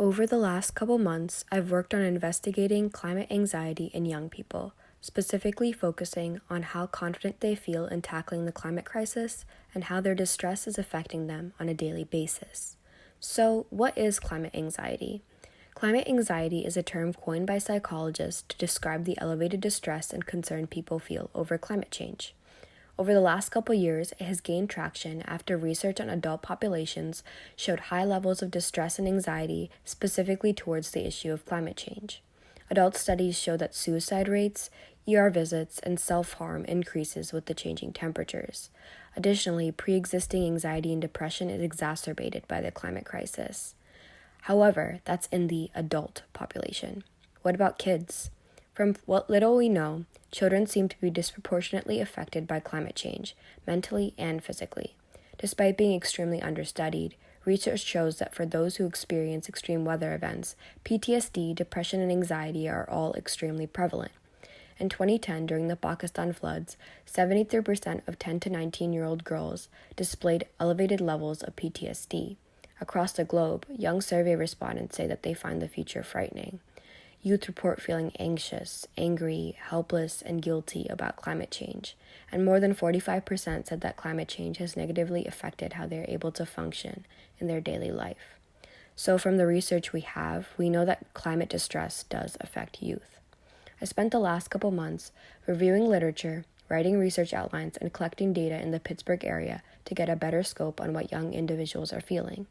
Over the last couple months, I've worked on investigating climate anxiety in young people, specifically focusing on how confident they feel in tackling the climate crisis and how their distress is affecting them on a daily basis. So, what is climate anxiety? Climate anxiety is a term coined by psychologists to describe the elevated distress and concern people feel over climate change. Over the last couple years, it has gained traction after research on adult populations showed high levels of distress and anxiety specifically towards the issue of climate change. Adult studies show that suicide rates, ER visits, and self-harm increases with the changing temperatures. Additionally, pre-existing anxiety and depression is exacerbated by the climate crisis. However, that's in the adult population. What about kids? From what little we know, children seem to be disproportionately affected by climate change, mentally and physically. Despite being extremely understudied, research shows that for those who experience extreme weather events, PTSD, depression, and anxiety are all extremely prevalent. In 2010, during the Pakistan floods, 73% of 10 to 19-year-old girls displayed elevated levels of PTSD. Across the globe, young survey respondents say that they find the future frightening. Youth report feeling anxious, angry, helpless, and guilty about climate change, and more than 45% said that climate change has negatively affected how they are able to function in their daily life. So from the research we have, we know that climate distress does affect youth. I spent the last couple months reviewing literature, writing research outlines, and collecting data in the Pittsburgh area to get a better scope on what young individuals are feeling.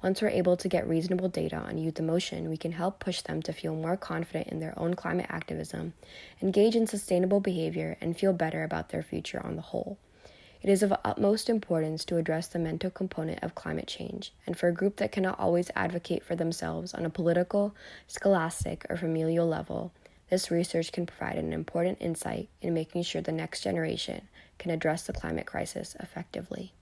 Once we're able to get reasonable data on youth emotion, we can help push them to feel more confident in their own climate activism, engage in sustainable behavior, and feel better about their future on the whole. It is of utmost importance to address the mental component of climate change, and for a group that cannot always advocate for themselves on a political, scholastic, or familial level, this research can provide an important insight in making sure the next generation can address the climate crisis effectively.